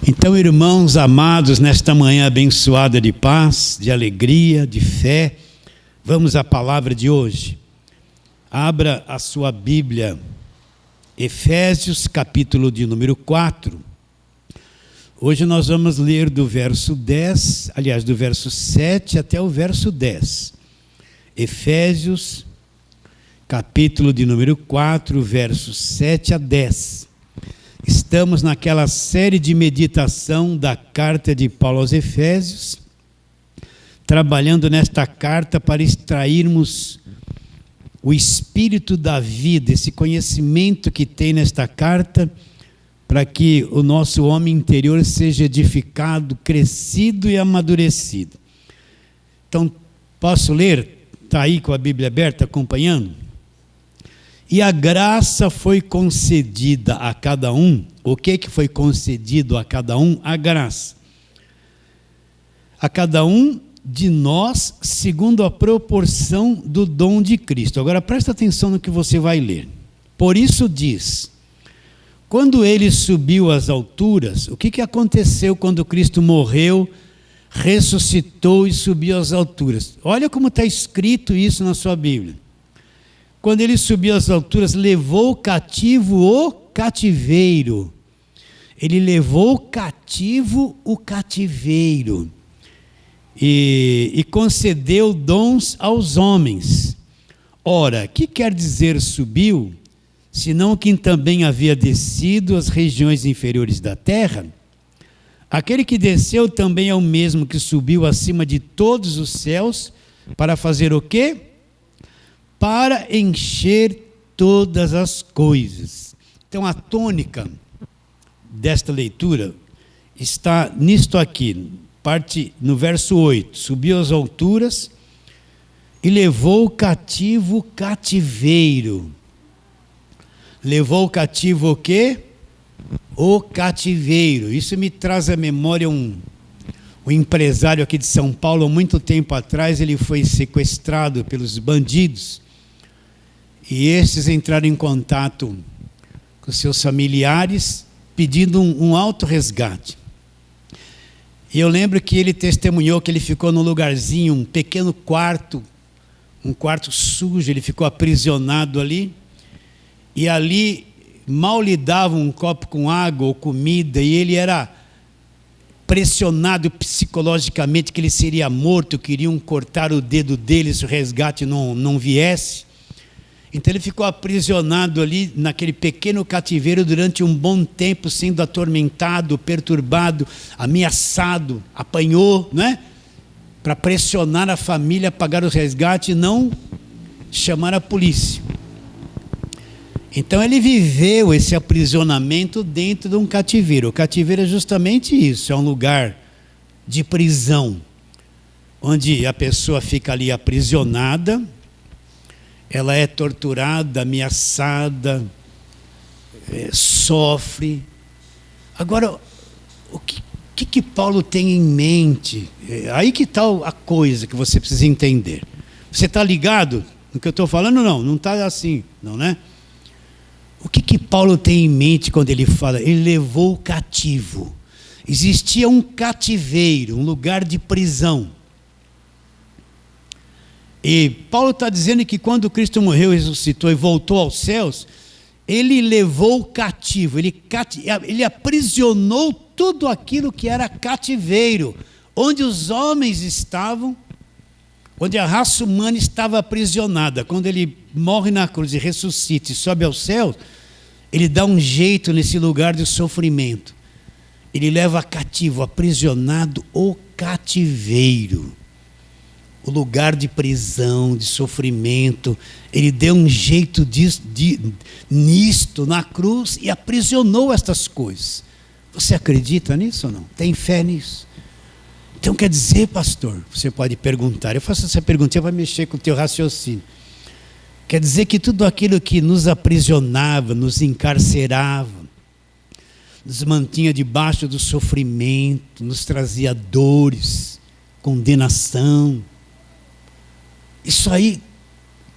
Então, irmãos amados, nesta manhã abençoada de paz, de alegria, de fé, vamos à palavra de hoje. Abra a sua Bíblia, Efésios, capítulo de número 4. Hoje nós vamos ler do verso 10, aliás, do verso 7 até o verso 10. Efésios, capítulo de número 4, versos 7 a 10. Estamos naquela série de meditação da carta de Paulo aos Efésios, trabalhando nesta carta para extrairmos o espírito da vida, esse conhecimento que tem nesta carta, para que o nosso homem interior seja edificado, crescido e amadurecido. Então, posso ler? Está aí com a Bíblia aberta, acompanhando? E a graça foi concedida a cada um. O que foi concedido a cada um? A graça. A cada um de nós, segundo a proporção do dom de Cristo. Agora presta atenção no que você vai ler. Por isso diz, quando ele subiu às alturas, o que aconteceu quando Cristo morreu, ressuscitou e subiu às alturas? Olha como está escrito isso na sua Bíblia. Quando ele subiu às alturas, levou cativo o cativeiro. Ele levou cativo o cativeiro. E concedeu dons aos homens. Ora, que quer dizer subiu, senão quem também havia descido às regiões inferiores da terra? Aquele que desceu também é o mesmo que subiu acima de todos os céus, para fazer o quê? Para encher todas as coisas. Então a tônica desta leitura está nisto aqui, parte no verso 8, subiu às alturas e levou cativo o cativeiro. Levou cativo o quê? O cativeiro. Isso me traz à memória um empresário aqui de São Paulo, há muito tempo atrás, ele foi sequestrado pelos bandidos. E esses entraram em contato com seus familiares, pedindo um alto resgate. E eu lembro que ele testemunhou que ele ficou num lugarzinho, um pequeno quarto, um quarto sujo, ele ficou aprisionado ali. E ali mal lhe davam um copo com água ou comida, e ele era pressionado psicologicamente que ele seria morto, queriam cortar o dedo dele se o resgate não viesse. Então ele ficou aprisionado ali naquele pequeno cativeiro durante um bom tempo, sendo atormentado, perturbado, ameaçado, apanhou, né? Para pressionar a família a pagar o resgate e não chamar a polícia. Então ele viveu esse aprisionamento dentro de um cativeiro. O cativeiro é justamente isso, é um lugar de prisão, onde a pessoa fica ali aprisionada, ela é torturada, ameaçada, sofre. Agora, o que Paulo tem em mente? Aí que está a coisa que você precisa entender. Você está ligado no que eu estou falando? Não está assim, não, né? O que Paulo tem em mente quando ele fala? Ele levou o cativo. Existia um cativeiro, um lugar de prisão. E Paulo está dizendo que quando Cristo morreu, ressuscitou e voltou aos céus, ele levou o cativo, ele aprisionou tudo aquilo que era cativeiro, onde os homens estavam, onde a raça humana estava aprisionada. Quando ele morre na cruz e ressuscita e sobe aos céus, ele dá um jeito nesse lugar de sofrimento. Ele leva cativo, aprisionado, o cativeiro. O lugar de prisão, de sofrimento, ele deu um jeito nisto na cruz e aprisionou estas coisas. Você acredita nisso ou não? Tem fé nisso? Então quer dizer, pastor, você pode perguntar, eu faço essa perguntinha para mexer com o teu raciocínio. Quer dizer que tudo aquilo que nos aprisionava, nos encarcerava, nos mantinha debaixo do sofrimento, nos trazia dores, condenação, isso aí,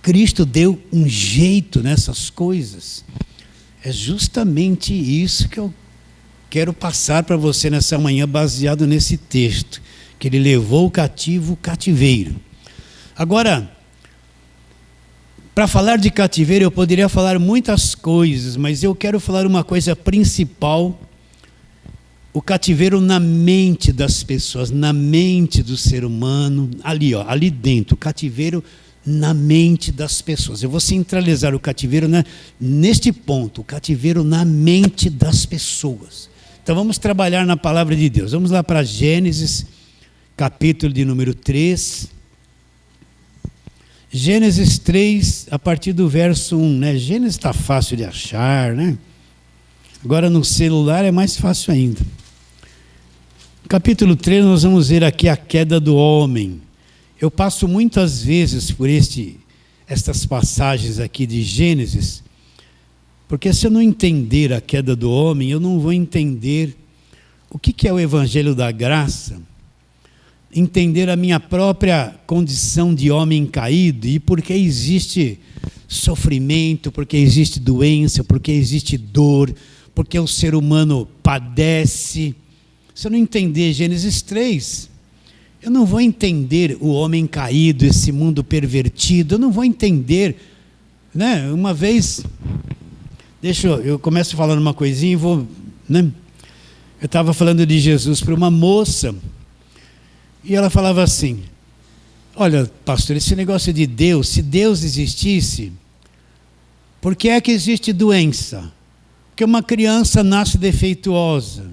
Cristo deu um jeito nessas coisas. É justamente isso que eu quero passar para você nessa manhã baseado nesse texto, que ele levou o cativo o cativeiro. Agora, para falar de cativeiro eu poderia falar muitas coisas, mas eu quero falar uma coisa principal: o cativeiro na mente das pessoas, na mente do ser humano, ali dentro, o cativeiro na mente das pessoas. Eu vou centralizar o cativeiro neste ponto, o cativeiro na mente das pessoas. Então vamos trabalhar na palavra de Deus. Vamos lá para Gênesis, capítulo de número 3. Gênesis 3, a partir do verso 1, né? Gênesis está fácil de achar, né? Agora no celular é mais fácil ainda. Capítulo 3, nós vamos ver aqui a queda do homem. Eu passo muitas vezes por estas passagens aqui de Gênesis, porque se eu não entender a queda do homem, eu não vou entender o que é o Evangelho da Graça, entender a minha própria condição de homem caído e por que existe sofrimento, porque existe doença, porque existe dor, porque o ser humano padece. Se eu não entender Gênesis 3, eu não vou entender o homem caído, esse mundo pervertido, eu não vou entender, né? Uma vez, eu começo falando uma coisinha e vou, né? Eu estava falando de Jesus para uma moça, e ela falava assim: olha, pastor, esse negócio de Deus, se Deus existisse, por que é que existe doença? Porque uma criança nasce defeituosa,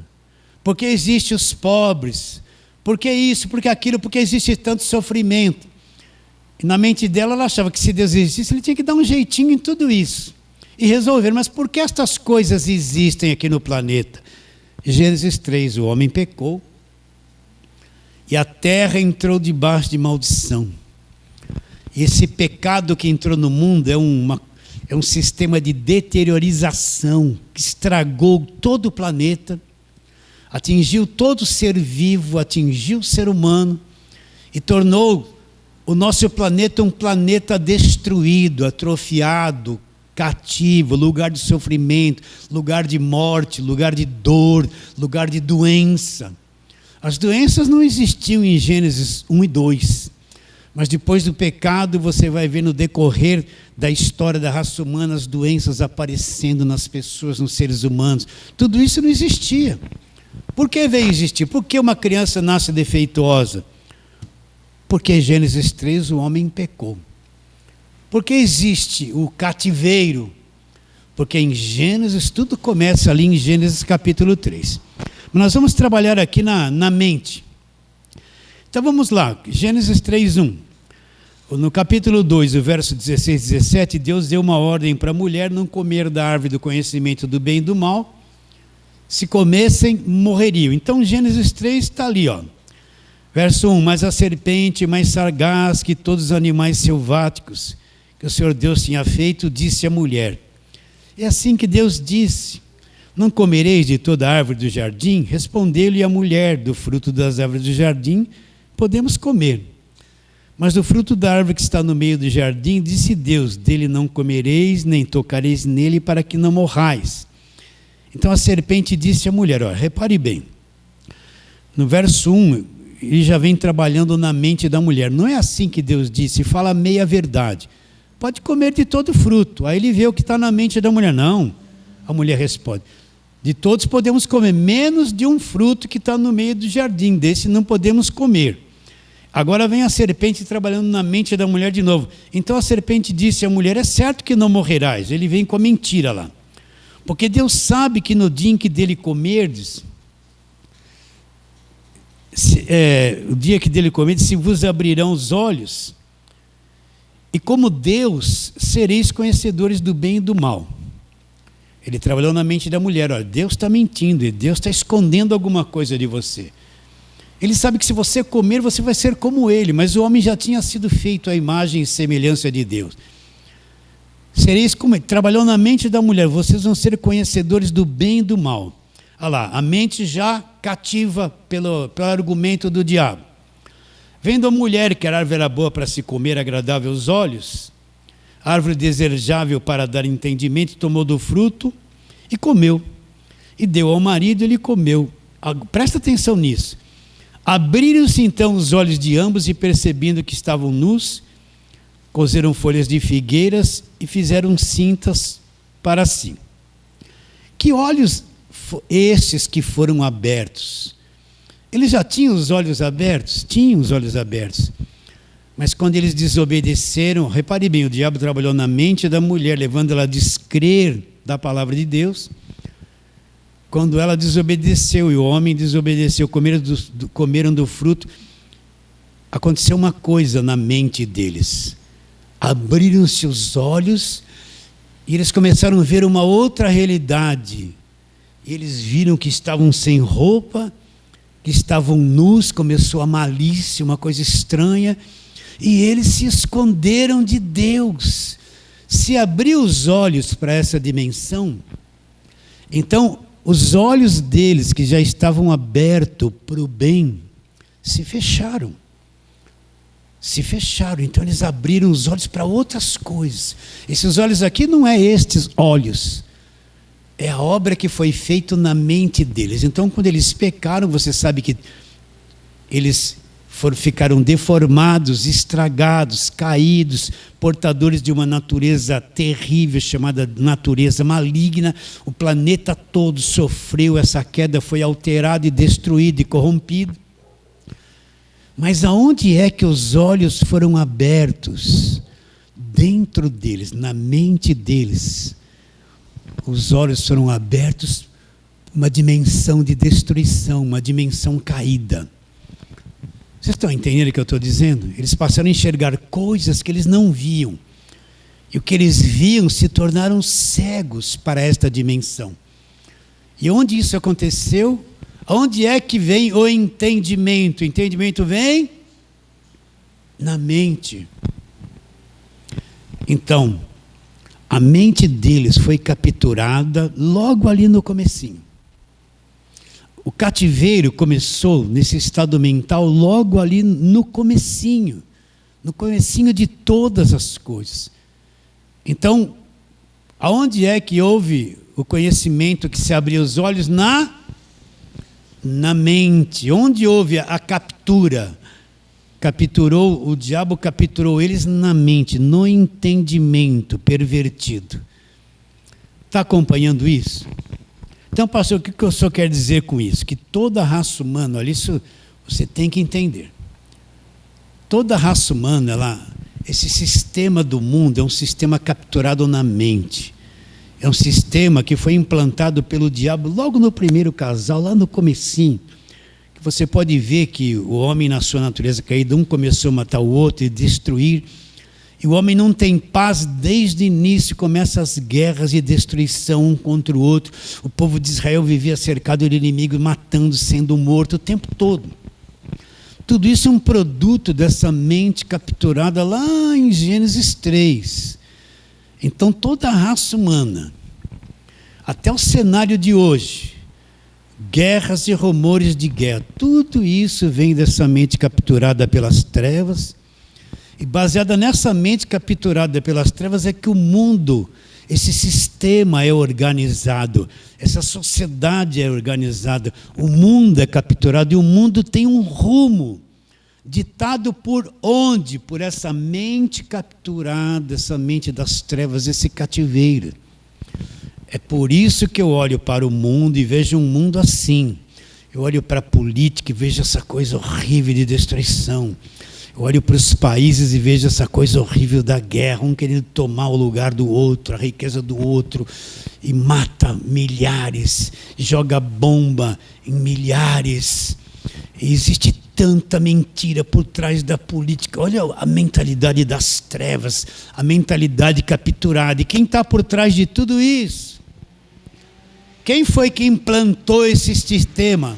porque existem os pobres, porque isso, porque aquilo, porque existe tanto sofrimento. E na mente dela, ela achava que se Deus existisse, ele tinha que dar um jeitinho em tudo isso e resolver. Mas por que estas coisas existem aqui no planeta? Gênesis 3, o homem pecou e a terra entrou debaixo de maldição. E esse pecado que entrou no mundo é um sistema de deteriorização que estragou todo o planeta, atingiu todo ser vivo, atingiu o ser humano e tornou o nosso planeta um planeta destruído, atrofiado, cativo, lugar de sofrimento, lugar de morte, lugar de dor, lugar de doença. As doenças não existiam em Gênesis 1 e 2, mas depois do pecado você vai ver no decorrer da história da raça humana as doenças aparecendo nas pessoas, nos seres humanos. Tudo isso não existia. Por que veio existir? Por que uma criança nasce defeituosa? Porque em Gênesis 3 o homem pecou. Por que existe o cativeiro? Porque em Gênesis, tudo começa ali em Gênesis capítulo 3. Mas nós vamos trabalhar aqui na mente. Então vamos lá, Gênesis 3:1. No capítulo 2, o verso 16 e 17, Deus deu uma ordem para a mulher não comer da árvore do conhecimento do bem e do mal. Se comessem, morreriam. Então Gênesis 3 está ali, ó. Verso 1, mas a serpente mais sagaz que todos os animais selváticos que o Senhor Deus tinha feito, disse à mulher. É assim que Deus disse: não comereis de toda árvore do jardim? Respondeu-lhe a mulher: do fruto das árvores do jardim podemos comer. Mas do fruto da árvore que está no meio do jardim, disse Deus: dele não comereis, nem tocareis nele, para que não morrais. Então a serpente disse à mulher, repare bem, no verso 1, ele já vem trabalhando na mente da mulher. Não é assim que Deus disse, fala meia verdade. Pode comer de todo fruto. Aí ele vê o que está na mente da mulher. Não, a mulher responde, de todos podemos comer, menos de um fruto que está no meio do jardim, desse não podemos comer. Agora vem a serpente trabalhando na mente da mulher de novo. Então a serpente disse à mulher: é certo que não morrerás. Ele vem com a mentira lá. Porque Deus sabe que no dia em que dele comerdes, o dia que dele comerdes, se vos abrirão os olhos, e como Deus, sereis conhecedores do bem e do mal. Ele trabalhou na mente da mulher. Olha, Deus está mentindo, Deus está escondendo alguma coisa de você. Ele sabe que se você comer, você vai ser como ele, mas o homem já tinha sido feito à imagem e semelhança de Deus. Sereis como ele. Trabalhou na mente da mulher, vocês vão ser conhecedores do bem e do mal. Olha lá, a mente já cativa pelo argumento do diabo. Vendo a mulher que a árvore era boa para se comer, agradável aos olhos, árvore desejável para dar entendimento, tomou do fruto e comeu. e deu ao marido, ele comeu. Presta atenção nisso. Abriram-se então os olhos de ambos e, percebendo que estavam nus, coseram folhas de figueiras e fizeram cintas para si. Que olhos estes que foram abertos? Eles já tinham os olhos abertos? Tinham os olhos abertos. Mas quando eles desobedeceram, repare bem, o diabo trabalhou na mente da mulher, levando ela a descrer da palavra de Deus. Quando ela desobedeceu e o homem desobedeceu, comeram do fruto, aconteceu uma coisa na mente deles. Abriram-se os olhos e eles começaram a ver uma outra realidade. Eles viram que estavam sem roupa, que estavam nus, começou a malícia, uma coisa estranha, e eles se esconderam de Deus. Se abriu os olhos para essa dimensão, então os olhos deles, que já estavam abertos para o bem, se fecharam. Se fecharam, então eles abriram os olhos para outras coisas. Esses olhos aqui não é estes olhos, é a obra que foi feita na mente deles. Então, quando eles pecaram, você sabe que eles ficaram deformados, estragados, caídos, portadores de uma natureza terrível, chamada natureza maligna. O planeta todo sofreu essa queda, foi alterado e destruído e corrompido. Mas aonde é que os olhos foram abertos? Dentro deles, na mente deles. Os olhos foram abertos para uma dimensão de destruição, uma dimensão caída. Vocês estão entendendo o que eu estou dizendo? Eles passaram a enxergar coisas que eles não viam. E o que eles viam se tornaram cegos para esta dimensão. E onde isso aconteceu? Onde é que vem o entendimento? O entendimento vem na mente. Então, a mente deles foi capturada logo ali no comecinho. O cativeiro começou nesse estado mental logo ali no comecinho de todas as coisas. Então, aonde é que houve o conhecimento que se abriu os olhos? Na mente. Onde houve a captura? O diabo capturou eles na mente, no entendimento pervertido. Está acompanhando isso? Então, pastor, o que o senhor quer dizer com isso? Que toda a raça humana, olha, isso você tem que entender. Toda a raça humana, esse sistema do mundo é um sistema capturado na mente. É um sistema que foi implantado pelo diabo logo no primeiro casal, lá no comecinho. Que você pode ver que o homem, na sua natureza caída, um começou a matar o outro e destruir. E o homem não tem paz desde o início, começa as guerras e destruição um contra o outro. O povo de Israel vivia cercado de inimigos, matando, sendo morto o tempo todo. Tudo isso é um produto dessa mente capturada lá em Gênesis 3. Então toda a raça humana, até o cenário de hoje, guerras e rumores de guerra, tudo isso vem dessa mente capturada pelas trevas. E baseada nessa mente capturada pelas trevas é que o mundo, esse sistema é organizado, essa sociedade é organizada, o mundo é capturado e o mundo tem um rumo ditado por onde? Por essa mente capturada, essa mente das trevas, esse cativeiro. É por isso que eu olho para o mundo e vejo um mundo assim. Eu olho para a política e vejo essa coisa horrível de destruição. Eu olho para os países e vejo essa coisa horrível da guerra, um querendo tomar o lugar do outro, a riqueza do outro, e mata milhares, joga bomba em milhares. E existe tanta mentira por trás da política. Olha a mentalidade das trevas, a mentalidade capturada. E quem está por trás de tudo isso? Quem foi que implantou esse sistema?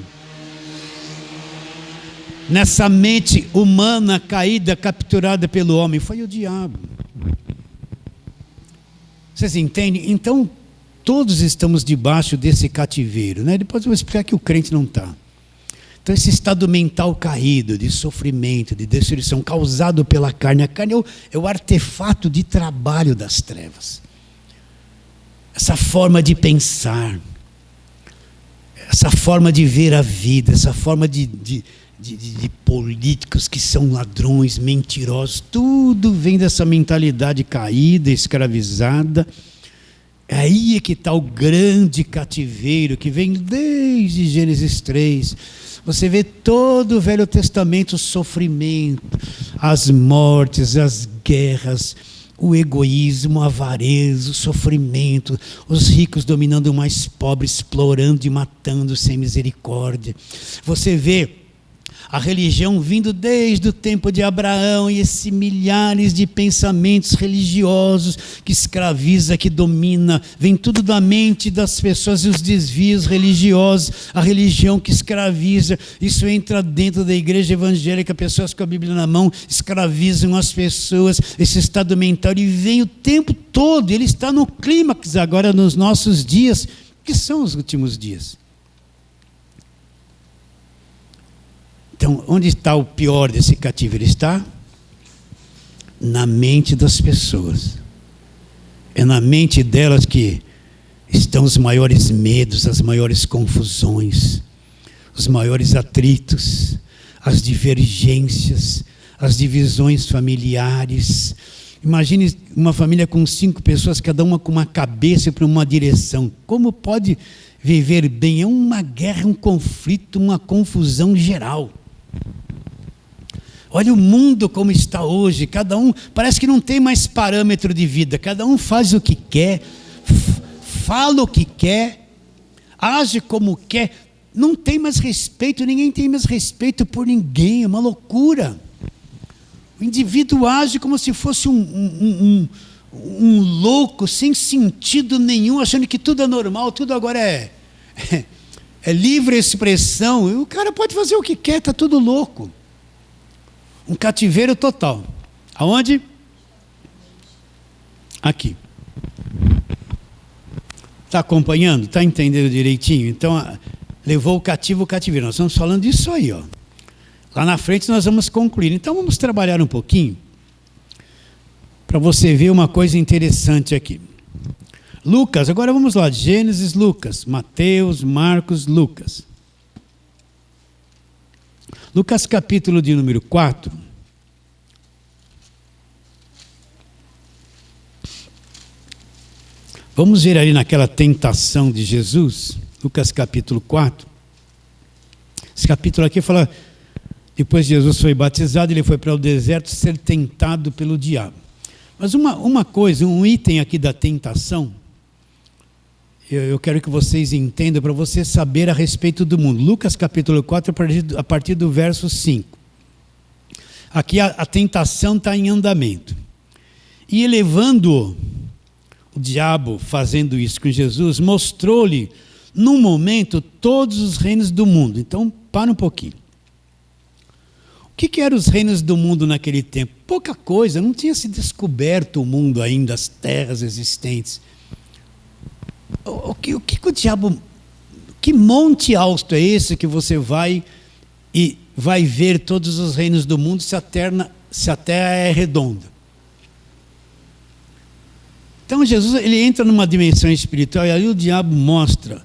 Nessa mente humana caída, capturada pelo homem, foi o diabo. Vocês entendem? Então, todos estamos debaixo desse cativeiro, né? Depois eu vou explicar que o crente não está. Então, esse estado mental caído, de sofrimento, de destruição, causado pela carne. A carne é o artefato de trabalho das trevas. Essa forma de pensar. essa forma de ver a vida, essa forma de políticos que são ladrões, mentirosos, tudo vem dessa mentalidade caída, escravizada. Aí é que está o grande cativeiro, que vem desde Gênesis 3. Você vê todo o Velho Testamento, o sofrimento, as mortes, as guerras, o egoísmo, a avareza, o sofrimento, os ricos dominando o mais pobre, explorando e matando sem misericórdia. Você vê a religião vindo desde o tempo de Abraão e esses milhares de pensamentos religiosos que escraviza, que domina, vem tudo da mente das pessoas e os desvios religiosos, a religião que escraviza, isso entra dentro da igreja evangélica, pessoas com a Bíblia na mão escravizam as pessoas, esse estado mental, e vem o tempo todo, ele está no clímax agora nos nossos dias, que são os últimos dias. Então, onde está o pior desse cativeiro? Está na mente das pessoas. É na mente delas que estão os maiores medos, as maiores confusões, os maiores atritos, as divergências, as divisões familiares. Imagine uma família com 5 pessoas, cada uma com uma cabeça para uma direção. Como pode viver bem? É uma guerra, um conflito, uma confusão geral. Olha o mundo como está hoje, cada um parece que não tem mais parâmetro de vida, cada um faz o que quer, fala o que quer, age como quer, não tem mais respeito, ninguém tem mais respeito por ninguém, é uma loucura. O indivíduo age como se fosse um louco, sem sentido nenhum, achando que tudo é normal, tudo agora é livre expressão, e o cara pode fazer o que quer, está tudo louco. Um cativeiro total. Aonde? Aqui. Está acompanhando? Está entendendo direitinho? Então, levou o cativo o cativeiro. Nós estamos falando disso aí, ó. Lá na frente nós vamos concluir. Então, vamos trabalhar um pouquinho para você ver uma coisa interessante aqui. Lucas, agora vamos lá. Gênesis, Lucas, Mateus, Marcos, Lucas. Lucas capítulo de número 4. Vamos ver ali naquela tentação de Jesus. Lucas capítulo 4. Esse capítulo aqui fala, depois de Jesus foi batizado, ele foi para o deserto ser tentado pelo diabo. Mas uma coisa, um item aqui da tentação, eu quero que vocês entendam, para você saber a respeito do mundo. Lucas capítulo 4, a partir do verso 5. Aqui a tentação está em andamento. E elevando o diabo, fazendo isso com Jesus, mostrou-lhe, num momento, todos os reinos do mundo. Então, para um pouquinho. O que eram os reinos do mundo naquele tempo? Pouca coisa, não tinha se descoberto o mundo ainda, as terras existentes. O que o diabo, que monte alto é esse que você vai e vai ver todos os reinos do mundo se a terra é redonda? Então Jesus, ele entra numa dimensão espiritual e aí o diabo mostra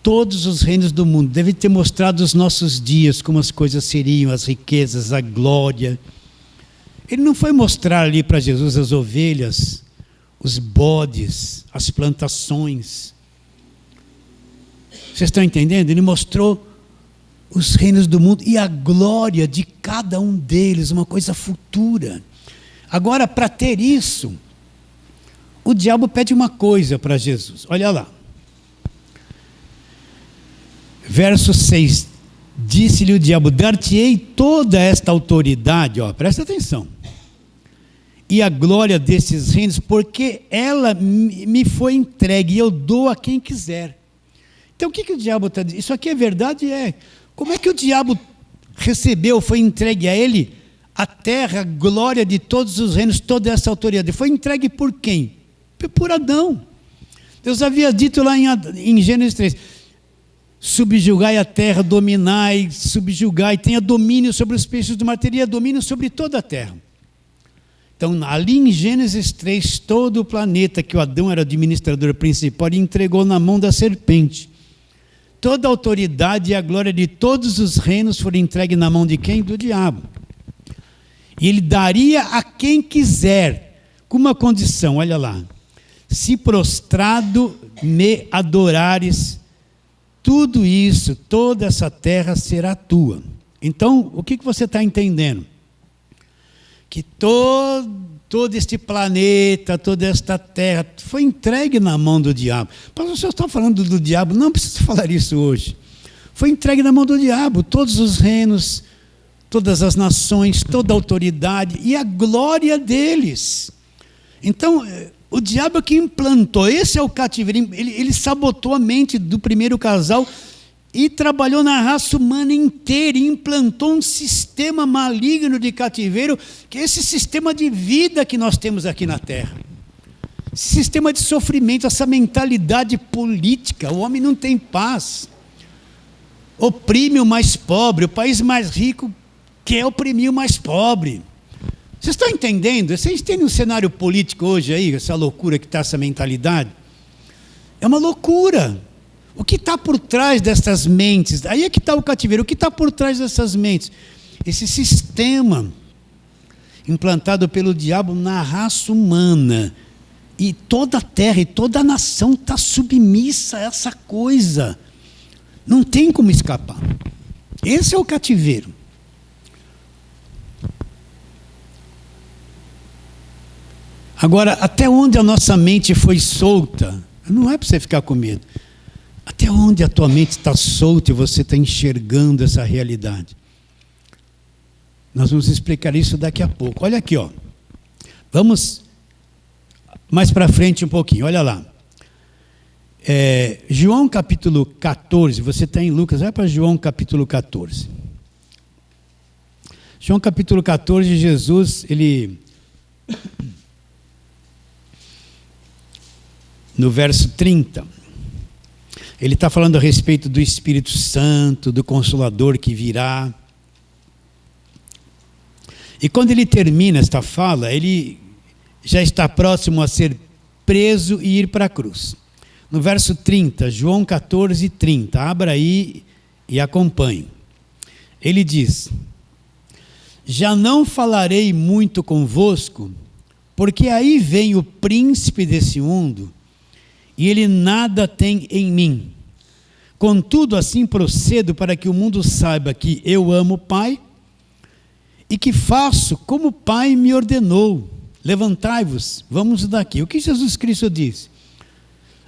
todos os reinos do mundo. Deve ter mostrado os nossos dias, como as coisas seriam, as riquezas, a glória. Ele não foi mostrar ali para Jesus as ovelhas, os bodes, as plantações. Vocês estão entendendo? Ele mostrou os reinos do mundo e a glória de cada um deles, uma coisa futura. Agora, para ter isso, o diabo pede uma coisa para Jesus. Olha lá. Verso 6. Disse-lhe o diabo, dar-te-ei toda esta autoridade, presta atenção, e a glória desses reinos, porque ela me foi entregue, e eu dou a quem quiser. Então o que o diabo está dizendo? Isso aqui é verdade? É. Como é que o diabo recebeu, foi entregue a ele, a terra, a glória de todos os reinos, toda essa autoridade? Foi entregue por quem? Por Adão. Deus havia dito lá em Gênesis 3, subjugai a terra, dominai, subjugai, tenha domínio sobre os peixes do mar, teria domínio sobre toda a terra. Então, ali em Gênesis 3, todo o planeta, que o Adão era o administrador principal, ele entregou na mão da serpente. toda a autoridade e a glória de todos os reinos foram entregues na mão de quem? Do diabo. E ele daria a quem quiser, com uma condição, olha lá. Se prostrado me adorares, tudo isso, toda essa terra será tua. Então, o que você está entendendo? Que todo este planeta, toda esta terra, foi entregue na mão do diabo. Mas o senhor está falando do diabo? Não precisa falar isso hoje. Foi entregue na mão do diabo, todos os reinos, todas as nações, toda a autoridade e a glória deles. Então, o diabo que implantou, esse é o cativeiro, ele sabotou a mente do primeiro casal e trabalhou na raça humana inteira e implantou um sistema maligno de cativeiro, que é esse sistema de vida que nós temos aqui na Terra. Esse sistema de sofrimento, essa mentalidade política, o homem não tem paz. Oprime o mais pobre, o país mais rico quer oprimir o mais pobre. Vocês estão entendendo? Vocês têm um cenário político hoje aí, essa loucura que está essa mentalidade? É uma loucura. O que está por trás dessas mentes? Aí é que está o cativeiro. O que está por trás dessas mentes? Esse sistema implantado pelo diabo na raça humana. E toda a terra e toda a nação está submissa a essa coisa. Não tem como escapar. Esse é o cativeiro. Agora, até onde a nossa mente foi solta, não é para você ficar com medo. Até onde a tua mente está solta e você está enxergando essa realidade? Nós vamos explicar isso daqui a pouco. Olha aqui, ó. Vamos mais para frente um pouquinho, olha lá. João capítulo 14, você está em Lucas, vai para João capítulo 14. João capítulo 14, Jesus, ele... No verso 30, ele está falando a respeito do Espírito Santo, do Consolador que virá. E quando ele termina esta fala, ele já está próximo a ser preso e ir para a cruz. No verso 30, João 14, 30, abra aí e acompanhe. Ele diz: já não falarei muito convosco, porque aí vem o príncipe desse mundo, e ele nada tem em mim. Contudo, assim procedo para que o mundo saiba que eu amo o Pai e que faço como o Pai me ordenou. Levantai-vos, vamos daqui. O que Jesus Cristo diz?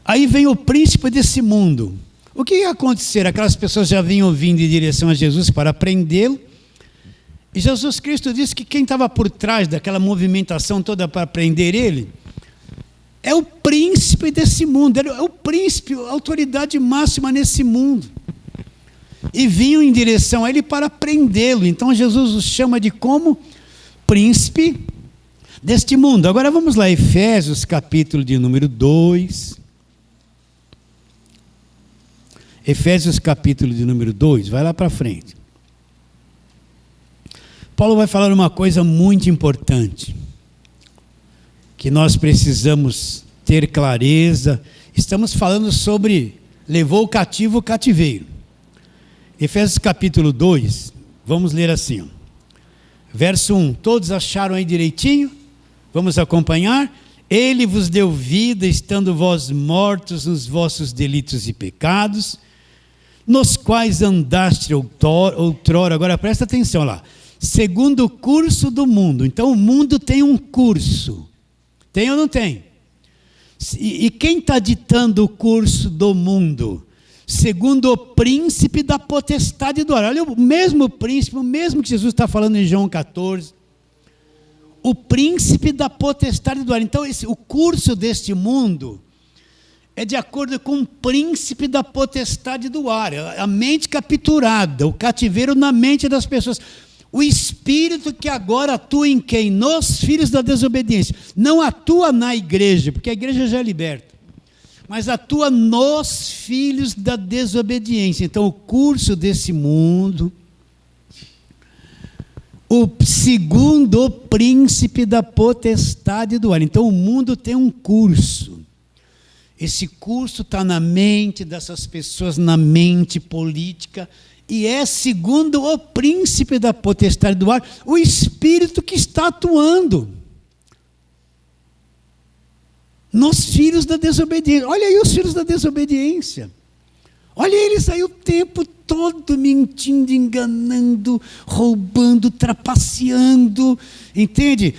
Aí vem o príncipe desse mundo. O que ia acontecer? Aquelas pessoas já vinham vindo em direção a Jesus para prendê-lo. E Jesus Cristo disse que quem estava por trás daquela movimentação toda para prender ele é o príncipe desse mundo, é o príncipe, a autoridade máxima nesse mundo. E vinham em direção a ele para prendê-lo. Então Jesus os chama de como? Príncipe deste mundo. Agora vamos lá, Efésios capítulo de número 2. Efésios capítulo de número 2, vai lá para frente. Paulo vai falar uma coisa muito importante, que nós precisamos ter clareza. Estamos falando sobre levou o cativo o cativeiro. Efésios capítulo 2, vamos ler assim, ó. Verso 1, todos acharam aí direitinho? Vamos acompanhar? Ele vos deu vida, estando vós mortos nos vossos delitos e pecados, nos quais andaste outrora. Agora presta atenção lá. Segundo o curso do mundo. Então o mundo tem um curso. Tem ou não tem? E quem está ditando o curso do mundo? Segundo o príncipe da potestade do ar. Olha, o mesmo príncipe, o mesmo que Jesus está falando em João 14. O príncipe da potestade do ar. Então o curso deste mundo é de acordo com o príncipe da potestade do ar. A mente capturada, o cativeiro na mente das pessoas. O espírito que agora atua em quem? Nos filhos da desobediência. Não atua na igreja, porque a igreja já é liberta. Mas atua nos filhos da desobediência. Então o curso desse mundo, o segundo o príncipe da potestade do ar. Então o mundo tem um curso. Esse curso está na mente dessas pessoas, na mente política, e é segundo o príncipe da potestade do ar, o espírito que está atuando nos filhos da desobediência. Olha aí os filhos da desobediência. Olha eles aí o tempo todo mentindo, enganando, roubando, trapaceando, entende?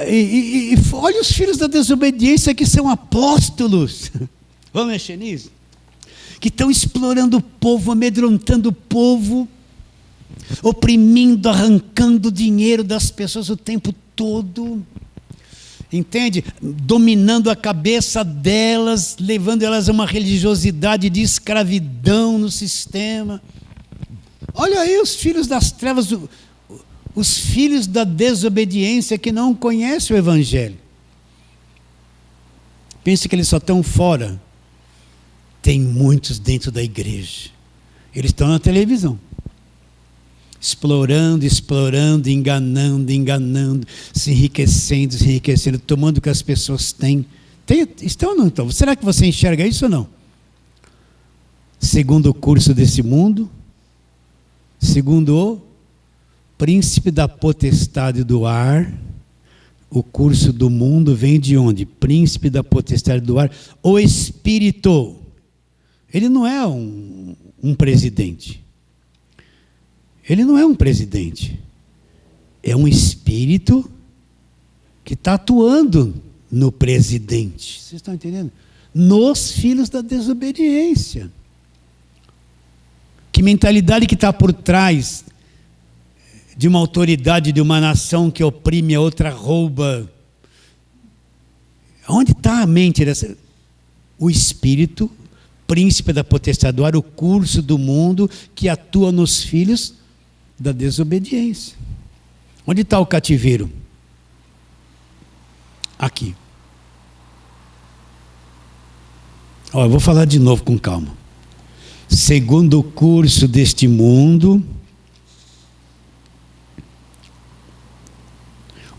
E olha os filhos da desobediência que são apóstolos. Vamos mexer nisso? Que estão explorando o povo, amedrontando o povo, oprimindo, arrancando dinheiro das pessoas o tempo todo. Entende? Dominando a cabeça delas, levando elas a uma religiosidade de escravidão no sistema. Olha aí os filhos das trevas, os filhos da desobediência que não conhecem o Evangelho. Pensa que eles só estão fora. Tem muitos dentro da igreja. Eles estão na televisão. Explorando, enganando, se enriquecendo, tomando o que as pessoas têm. Estão ou não estão? Será que você enxerga isso ou não? Segundo o curso desse mundo, segundo o príncipe da potestade do ar, o curso do mundo vem de onde? Príncipe da potestade do ar, o Espírito. Ele não é um presidente. Ele não é um presidente, é um espírito que está atuando no presidente. Vocês estão entendendo? Nos filhos da desobediência. Que mentalidade que está por trás de uma autoridade, de uma nação que oprime, a outra rouba? Onde está a mente dessa? O espírito, príncipe da potestade do ar, o curso do mundo que atua nos filhos da desobediência. Onde está o cativeiro? Aqui. Eu vou falar de novo com calma. Segundo o curso deste mundo,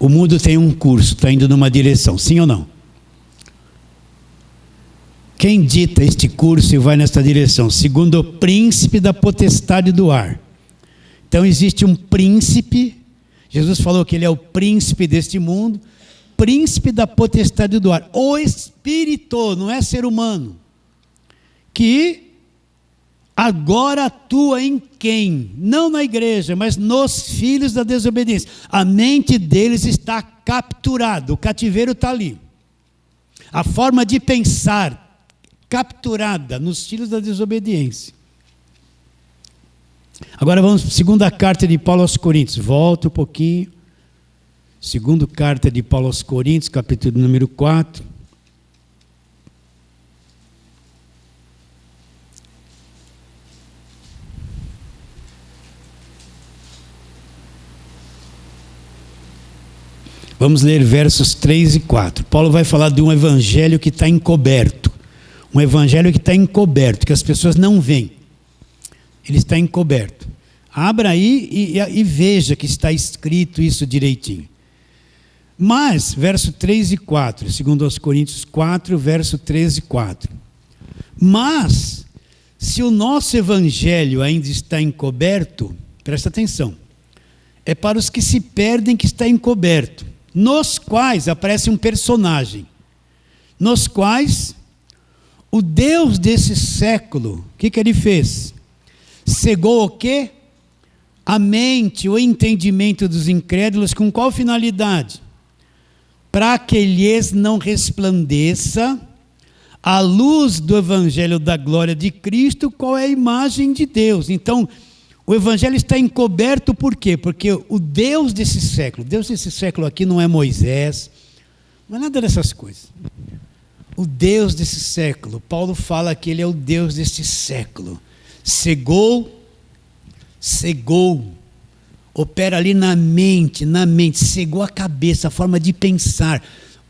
o mundo tem um curso, está indo numa direção, sim ou não? Quem dita este curso e vai nesta direção? Segundo o príncipe da potestade do ar. Então existe um príncipe, Jesus falou que ele é o príncipe deste mundo, príncipe da potestade do ar, o Espírito, não é ser humano, que agora atua em quem? Não na igreja, mas nos filhos da desobediência. A mente deles está capturada, o cativeiro está ali. A forma de pensar capturada nos filhos da desobediência. Agora vamos para a segunda carta de Paulo aos Coríntios. Volta um pouquinho. Segunda carta de Paulo aos Coríntios, capítulo número 4. Vamos ler versos 3 e 4. Paulo vai falar de um evangelho que está encoberto. Um evangelho que está encoberto, que as pessoas não veem. Ele está encoberto. Abra aí e veja que está escrito isso direitinho. Mas, verso 3 e 4, segundo aos Coríntios 4, verso 3 e 4. Mas, se o nosso evangelho ainda está encoberto, presta atenção, é para os que se perdem que está encoberto, nos quais aparece um personagem, nos quais o Deus desse século, o que ele fez? Cegou o quê? A mente, o entendimento dos incrédulos, com qual finalidade? Para que lhes não resplandeça a luz do evangelho da glória de Cristo, qual é a imagem de Deus. Então, o evangelho está encoberto por quê? Porque o Deus desse século aqui não é Moisés, não é nada dessas coisas. O Deus desse século, Paulo fala que ele é o Deus desse século. Cegou, opera ali na mente, cegou a cabeça, a forma de pensar,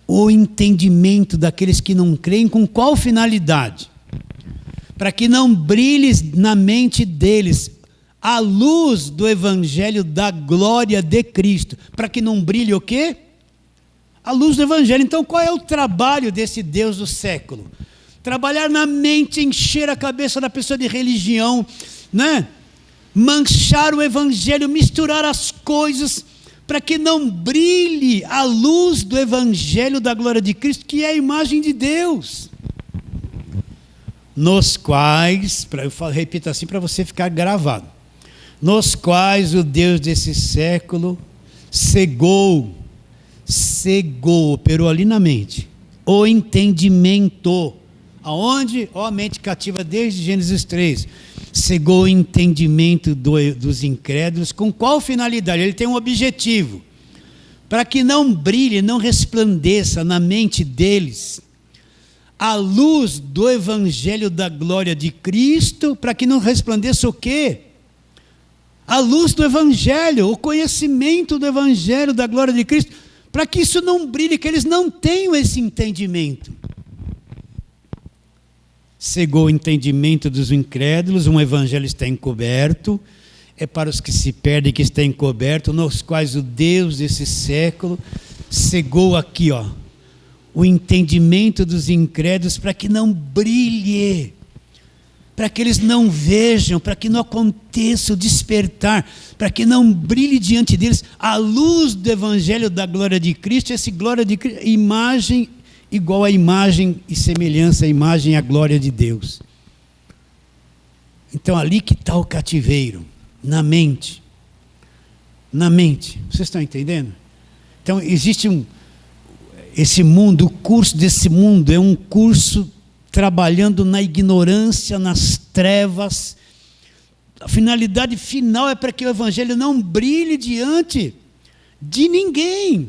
o entendimento daqueles que não creem, com qual finalidade? Para que não brilhe na mente deles a luz do evangelho da glória de Cristo, para que não brilhe o quê? A luz do Evangelho. Então, qual é o trabalho desse Deus do século? Trabalhar na mente, encher a cabeça da pessoa de religião, né? Manchar o Evangelho, misturar as coisas, para que não brilhe a luz do Evangelho da glória de Cristo, que é a imagem de Deus. Nos quais, eu repito assim para você ficar gravado, nos quais o Deus desse século cegou, operou ali na mente, o entendimento. Aonde? A mente cativa desde Gênesis 3. Cegou o entendimento dos incrédulos. Com qual finalidade? Ele tem um objetivo. Para que não brilhe, não resplandeça na mente deles a luz do Evangelho da glória de Cristo. Para que não resplandeça o quê? A luz do Evangelho, o conhecimento do Evangelho da glória de Cristo. Para que isso não brilhe, que eles não tenham esse entendimento. Cegou o entendimento dos incrédulos, um evangelho está encoberto, é para os que se perdem que está encoberto, nos quais o Deus desse século cegou aqui, o entendimento dos incrédulos, para que não brilhe, para que eles não vejam, para que não aconteça o despertar, para que não brilhe diante deles a luz do evangelho da glória de Cristo, essa glória de Cristo, imagem igual a imagem e semelhança, a imagem e a glória de Deus. Então ali que está o cativeiro, na mente. Na mente, vocês estão entendendo? Então existe esse mundo, o curso desse mundo é um curso trabalhando na ignorância, nas trevas. A finalidade final é para que o evangelho não brilhe diante de ninguém.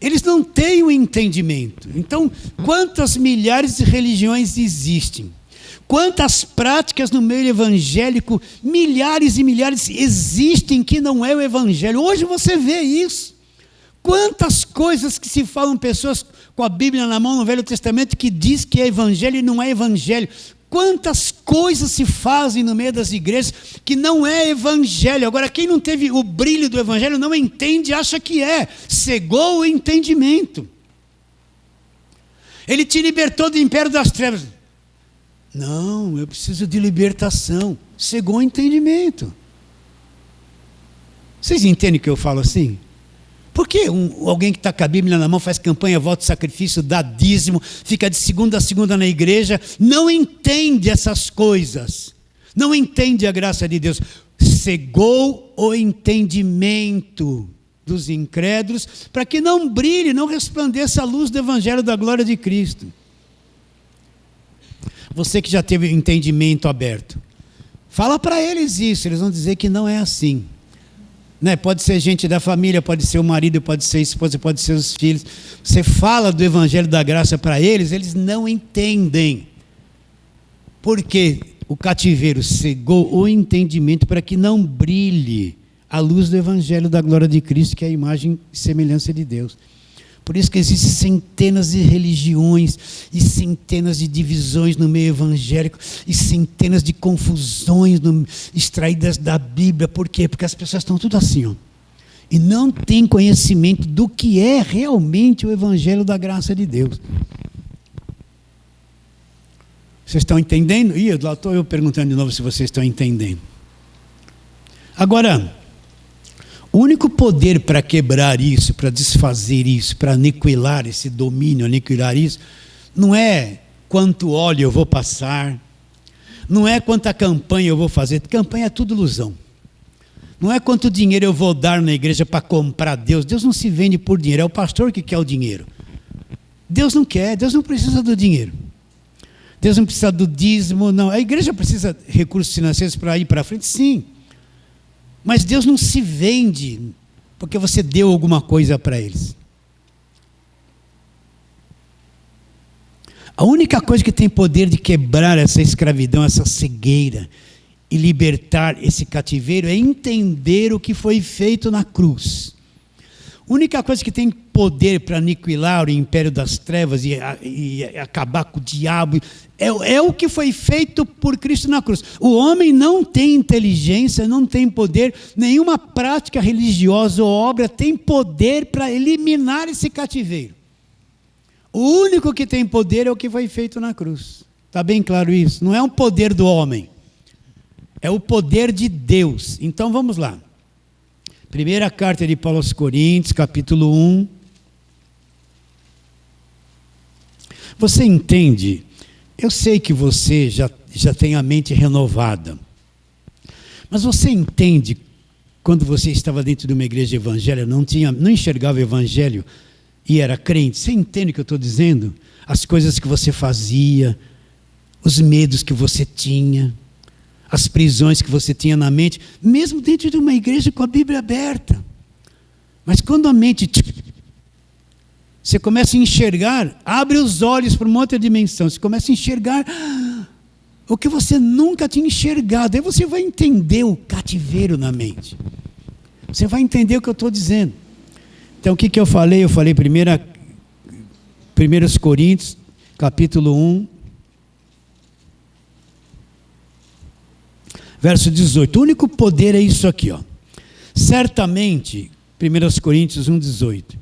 Eles não têm o entendimento. Então, quantas milhares de religiões existem? Quantas práticas no meio evangélico, milhares e milhares existem que não é o evangelho. Hoje você vê isso. Quantas coisas que se falam, pessoas com a Bíblia na mão no Velho Testamento que diz que é evangelho e não é evangelho. Quantas coisas se fazem no meio das igrejas que não é evangelho. Agora, quem não teve o brilho do evangelho não entende, acha que é. Cegou o entendimento. Ele te libertou do império das trevas. Não, eu preciso de libertação. Cegou o entendimento. Vocês entendem que eu falo assim? Por que alguém que está com a Bíblia na mão, faz campanha, voto, sacrifício, dá dízimo, fica de segunda a segunda na igreja, não entende essas coisas, não entende a graça de Deus? Cegou o entendimento dos incrédulos, para que não brilhe, não resplandeça a luz do Evangelho da glória de Cristo. Você que já teve entendimento aberto, fala para eles isso, eles vão dizer que não é assim. Né? Pode ser gente da família, pode ser o marido, pode ser a esposa, pode ser os filhos. Você fala do evangelho da graça para eles, eles não entendem. Porque o cativeiro cegou o entendimento para que não brilhe a luz do evangelho da glória de Cristo, que é a imagem e semelhança de Deus. Por isso que existem centenas de religiões e centenas de divisões no meio evangélico e centenas de confusões extraídas da Bíblia. Por quê? Porque as pessoas estão tudo assim, e não têm conhecimento do que é realmente o evangelho da graça de Deus. Vocês estão entendendo? Lá estou eu perguntando de novo se vocês estão entendendo. Agora, o único poder para quebrar isso, para desfazer isso, para aniquilar esse domínio, aniquilar isso, não é quanto óleo eu vou passar, não é quanta campanha eu vou fazer. Campanha é tudo ilusão. Não é quanto dinheiro eu vou dar na igreja para comprar Deus. Deus não se vende por dinheiro, é o pastor que quer o dinheiro. Deus não quer, Deus não precisa do dinheiro. Deus não precisa do dízimo, não. A igreja precisa de recursos financeiros para ir para frente, sim. Mas Deus não se vende porque você deu alguma coisa para eles. A única coisa que tem poder de quebrar essa escravidão, essa cegueira, e libertar esse cativeiro é entender o que foi feito na cruz. A única coisa que tem poder para aniquilar o império das trevas e acabar com o diabo é o que foi feito por Cristo na cruz. O homem não tem inteligência, não tem poder, nenhuma prática religiosa ou obra tem poder para eliminar esse cativeiro. O único que tem poder é o que foi feito na cruz. Está bem claro isso? Não é um poder do homem, é o poder de Deus. Então vamos lá. Primeira carta de Paulo aos Coríntios, capítulo 1. Você entende? Eu sei que você já tem a mente renovada. Mas você entende, quando você estava dentro de uma igreja evangélica, não enxergava o evangelho e era crente, você entende o que eu estou dizendo? As coisas que você fazia, os medos que você tinha, as prisões que você tinha na mente, mesmo dentro de uma igreja com a Bíblia aberta. Mas quando a mente, você começa a enxergar, abre os olhos para uma outra dimensão, você começa a enxergar o que você nunca tinha enxergado, aí você vai entender o cativeiro na mente. Você vai entender o que eu estou dizendo. Então o que eu falei? Eu falei 1 Coríntios, capítulo 1, verso 18, o único poder é isso aqui, ó. Certamente, 1 Coríntios 1, 18,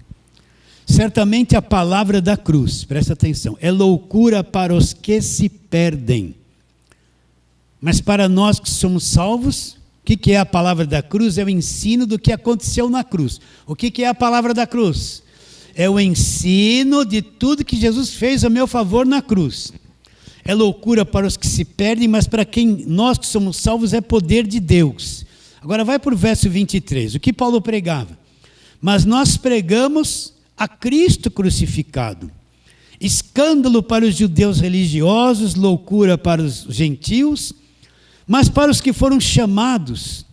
certamente a palavra da cruz, presta atenção, é loucura para os que se perdem, mas para nós que somos salvos, o que é a palavra da cruz? É o ensino do que aconteceu na cruz. O que é a palavra da cruz? É o ensino de tudo que Jesus fez a meu favor na cruz. É loucura para os que se perdem, mas para quem nós que somos salvos é poder de Deus. Agora vai para o verso 23, o que Paulo pregava? Mas nós pregamos a Cristo crucificado, escândalo para os judeus religiosos, loucura para os gentios, mas para os que foram chamados,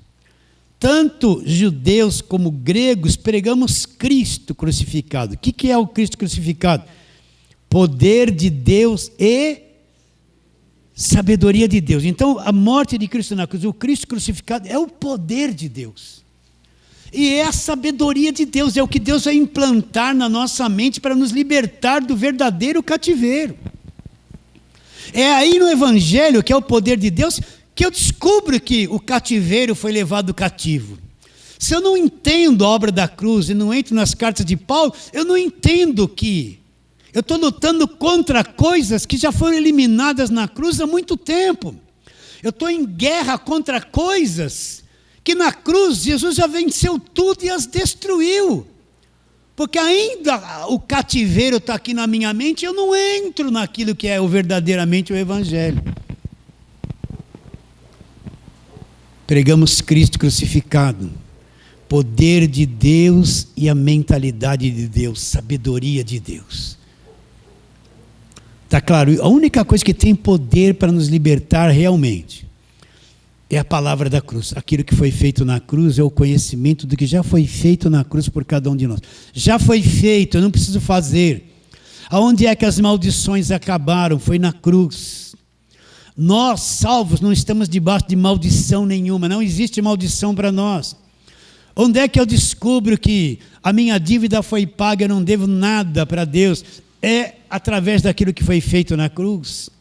tanto judeus como gregos, pregamos Cristo crucificado. O que é o Cristo crucificado? Poder de Deus e sabedoria de Deus. Então, a morte de Cristo na cruz, o Cristo crucificado é o poder de Deus. E é a sabedoria de Deus, é o que Deus vai implantar na nossa mente para nos libertar do verdadeiro cativeiro. É aí no Evangelho, que é o poder de Deus, que eu descubro que o cativeiro foi levado cativo. Se eu não entendo a obra da cruz e não entro nas cartas de Paulo, eu não entendo que eu estou lutando contra coisas que já foram eliminadas na cruz há muito tempo. Eu estou em guerra contra coisas que na cruz Jesus já venceu tudo e as destruiu. Porque ainda o cativeiro está aqui na minha mente, eu não entro naquilo que é verdadeiramente o Evangelho. Pregamos Cristo crucificado, poder de Deus e a mentalidade de Deus, sabedoria de Deus. Está claro? A única coisa que tem poder para nos libertar realmente é a palavra da cruz. Aquilo que foi feito na cruz é o conhecimento do que já foi feito na cruz por cada um de nós. Já foi feito, eu não preciso fazer. Aonde é que as maldições acabaram? Foi na cruz. Nós, salvos, não estamos debaixo de maldição nenhuma, não existe maldição para nós. Onde é que eu descubro que a minha dívida foi paga, eu não devo nada para Deus? É através daquilo que foi feito na cruz.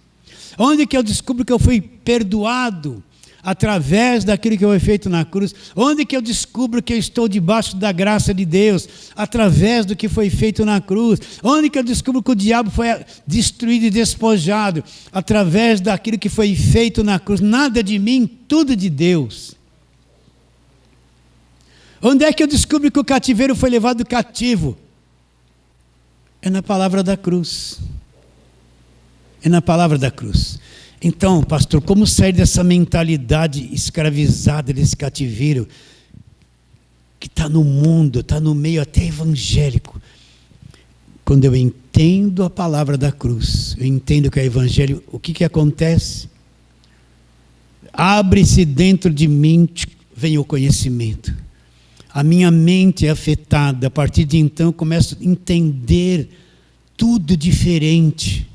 Onde que eu descubro que eu fui perdoado? Através daquilo que foi feito na cruz. Onde que eu descubro que eu estou debaixo da graça de Deus? Através do que foi feito na cruz. Onde que eu descubro que o diabo foi destruído e despojado? Através daquilo que foi feito na cruz. Nada de mim, tudo de Deus. Onde é que eu descubro que o cativeiro foi levado cativo? É na palavra da cruz. É na palavra da cruz. Então, pastor, como sair dessa mentalidade escravizada, desse cativeiro, que está no mundo, está no meio até evangélico? Quando eu entendo a palavra da cruz, eu entendo que é evangelho, o que acontece? Abre-se dentro de mim, vem o conhecimento. A minha mente é afetada, a partir de então eu começo a entender tudo diferente.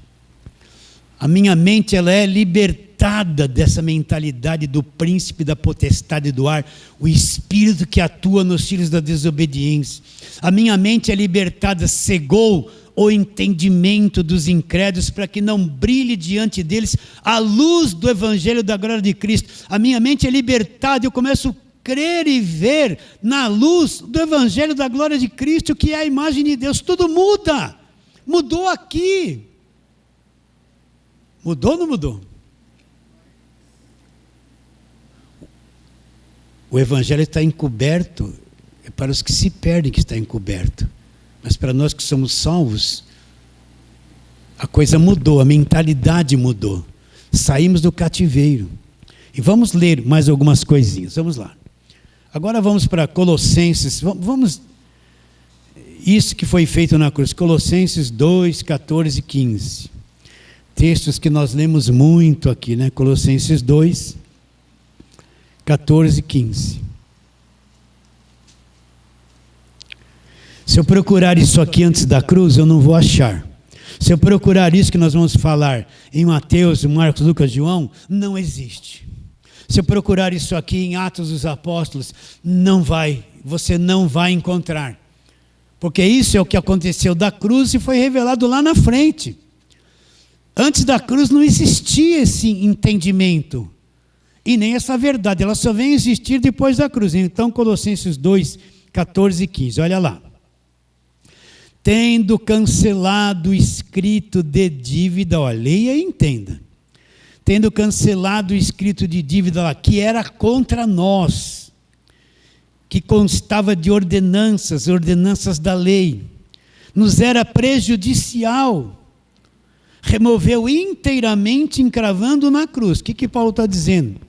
A minha mente ela é libertada libertada dessa mentalidade do príncipe da potestade do ar, o espírito que atua nos filhos da desobediência. A minha mente é libertada, cegou o entendimento dos incrédulos para que não brilhe diante deles a luz do evangelho da glória de Cristo. A minha mente é libertada, eu começo a crer e ver na luz do evangelho da glória de Cristo, que é a imagem de Deus. Tudo muda, mudou aqui. Mudou ou não mudou? O evangelho está encoberto, é para os que se perdem que está encoberto. Mas para nós que somos salvos, a coisa mudou, a mentalidade mudou. Saímos do cativeiro. E vamos ler mais algumas coisinhas, vamos lá. Agora vamos para Colossenses, vamos, isso que foi feito na cruz, Colossenses 2, 14 e 15. Textos que nós lemos muito aqui, né? Colossenses 2, 14 e 15. Se eu procurar isso aqui antes da cruz, eu não vou achar. Se eu procurar isso que nós vamos falar em Mateus, Marcos, Lucas, João, não existe. Se eu procurar isso aqui em Atos dos Apóstolos, você não vai encontrar. Porque isso é o que aconteceu da cruz e foi revelado lá na frente. Antes da cruz não existia esse entendimento. E nem essa verdade, ela só vem existir depois da cruz. Então, Colossenses 2, 14 e 15, olha lá. Tendo cancelado o escrito de dívida, olha, leia e entenda. Tendo cancelado o escrito de dívida lá, que era contra nós, que constava de ordenanças da lei, nos era prejudicial, removeu inteiramente, encravando na cruz. O que Paulo está dizendo?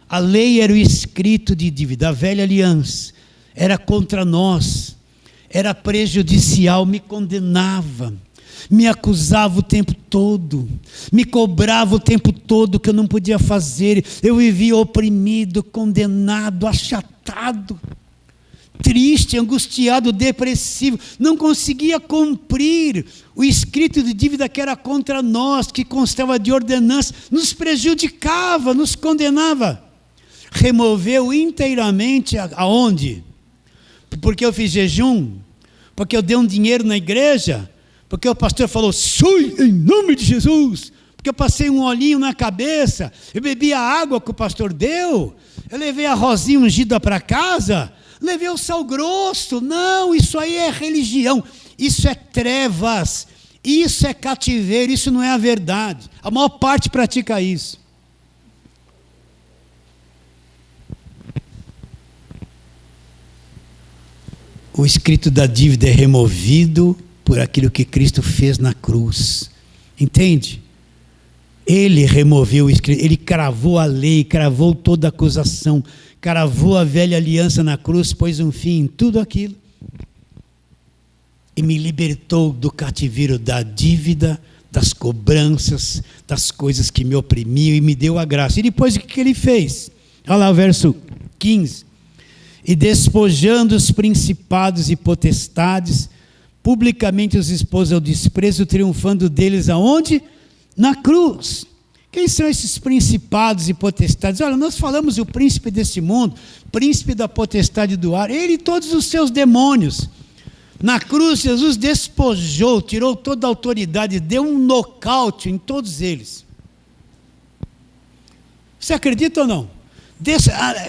A lei era o escrito de dívida, a velha aliança, era contra nós, era prejudicial, me condenava, me acusava o tempo todo, me cobrava o tempo todo que eu não podia fazer, eu vivia oprimido, condenado, achatado, triste, angustiado, depressivo, não conseguia cumprir o escrito de dívida que era contra nós, que constava de ordenança, nos prejudicava, nos condenava. Removeu inteiramente aonde? Porque eu fiz jejum? Porque eu dei um dinheiro na igreja? Porque o pastor falou, sui em nome de Jesus? Porque eu passei um olhinho na cabeça? Eu bebi a água que o pastor deu? Eu levei a rosinha ungida para casa? Levei o sal grosso? Não, isso aí é religião, isso é trevas, isso é cativeiro, isso não é a verdade. A maior parte pratica isso. O escrito da dívida é removido por aquilo que Cristo fez na cruz. Entende? Ele removeu o escrito, ele cravou a lei, cravou toda a acusação, cravou a velha aliança na cruz, pôs um fim em tudo aquilo. E me libertou do cativeiro da dívida, das cobranças, das coisas que me oprimiam, e me deu a graça. E depois o que ele fez? Olha lá o verso 15. E despojando os principados e potestades, publicamente os expôs ao desprezo, triunfando deles aonde? Na cruz. Quem são esses principados e potestades? Olha, nós falamos o príncipe desse mundo, príncipe da potestade do ar, ele e todos os seus demônios. Na cruz, Jesus despojou, tirou toda a autoridade, deu um nocaute em todos eles. Você acredita ou não?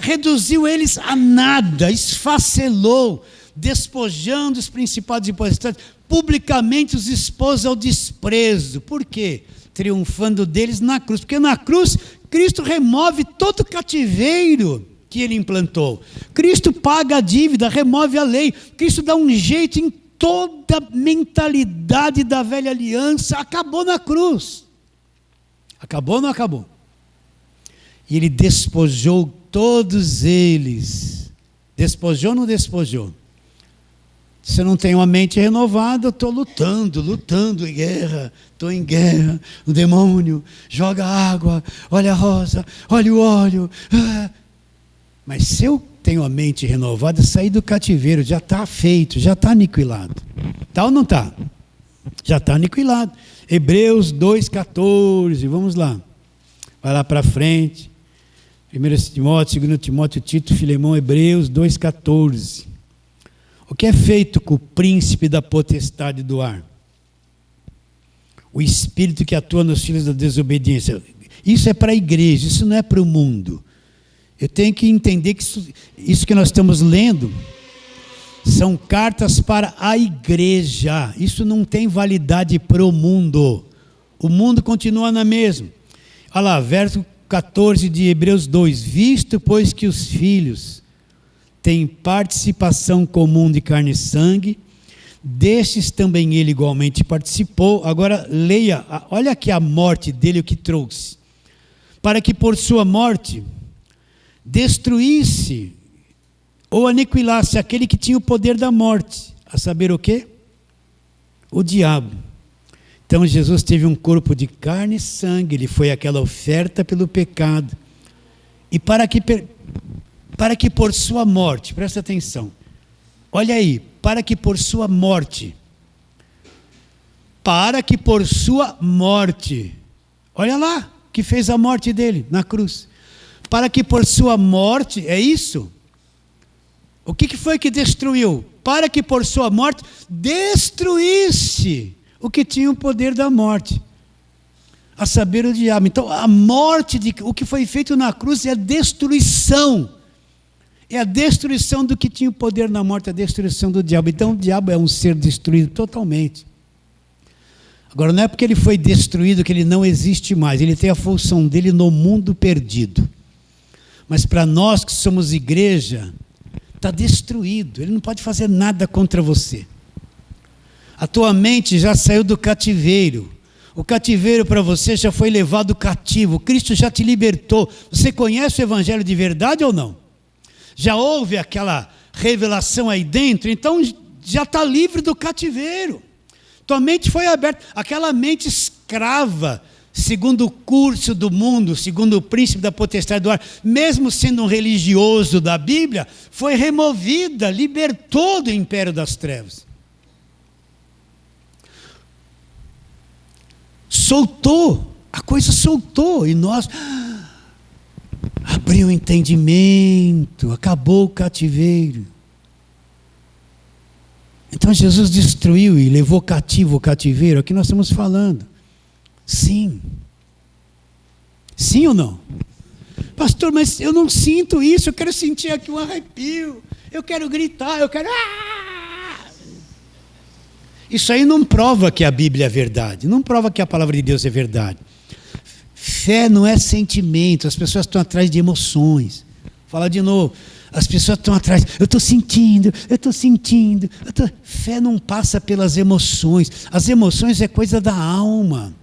Reduziu eles a nada, esfacelou, despojando os principados e potestades, publicamente os expôs ao desprezo. Por quê? Triunfando deles na cruz, porque na cruz Cristo remove todo o cativeiro que ele implantou. Cristo paga a dívida, remove a lei, Cristo dá um jeito em toda a mentalidade da velha aliança, acabou na cruz. Acabou ou não acabou? E ele despojou todos eles. Despojou ou não despojou? Se eu não tenho uma mente renovada, eu estou lutando em guerra, estou em guerra, o demônio joga água, olha a rosa, olha o óleo. Mas se eu tenho a mente renovada, sair do cativeiro, já está feito, já está aniquilado. Está ou não está? Já está aniquilado. Hebreus 2,14, vamos lá. Vai lá para frente. 1 Timóteo, 2 Timóteo, Tito, Filemão, Hebreus 2,14. O que é feito com o príncipe da potestade do ar? O espírito que atua nos filhos da desobediência. Isso é para a igreja, isso não é para o mundo. Eu tenho que entender que isso que nós estamos lendo são cartas para a igreja. Isso não tem validade para o mundo. O mundo continua na mesma. Olha lá, verso 14 de Hebreus 2. Visto, pois, que os filhos têm participação comum de carne e sangue, destes também ele igualmente participou. Agora leia, olha aqui a morte dele, o que trouxe. Para que por sua morte destruísse ou aniquilasse aquele que tinha o poder da morte, a saber o quê? O diabo. Então Jesus teve um corpo de carne e sangue, ele foi aquela oferta pelo pecado. E para que por sua morte, presta atenção, olha aí, para que por sua morte, olha lá, que fez a morte dele na cruz, para que por sua morte, é isso? O que foi que destruiu? Para que por sua morte destruísse o que tinha o poder da morte, a saber o diabo. Então a morte, o que foi feito na cruz é a destruição. É a destruição do que tinha o poder na morte, a destruição do diabo. Então o diabo é um ser destruído totalmente. Agora não é porque ele foi destruído que ele não existe mais. Ele tem a função dele no mundo perdido. Mas para nós que somos igreja, está destruído. Ele não pode fazer nada contra você. A tua mente já saiu do cativeiro. O cativeiro para você já foi levado cativo. Cristo já te libertou. Você conhece o evangelho de verdade ou não? Já houve aquela revelação aí dentro? Então já está livre do cativeiro. Tua mente foi aberta. Aquela mente escrava, segundo o curso do mundo, segundo o príncipe da potestade do ar, mesmo sendo um religioso da Bíblia, foi removida, libertou do império das trevas. Soltou, a coisa soltou, e nós abriu o entendimento, acabou o cativeiro. Então Jesus destruiu e levou cativo o cativeiro, aqui nós estamos falando. Sim. Sim ou não? Pastor, mas eu não sinto isso, eu quero sentir aqui um arrepio, eu quero gritar, eu quero... Isso aí não prova que a Bíblia é verdade, não prova que a palavra de Deus é verdade. Fé não é sentimento, as pessoas estão atrás de emoções. Fala de novo, as pessoas estão atrás, eu estou sentindo. Fé não passa pelas emoções, as emoções é coisa da alma.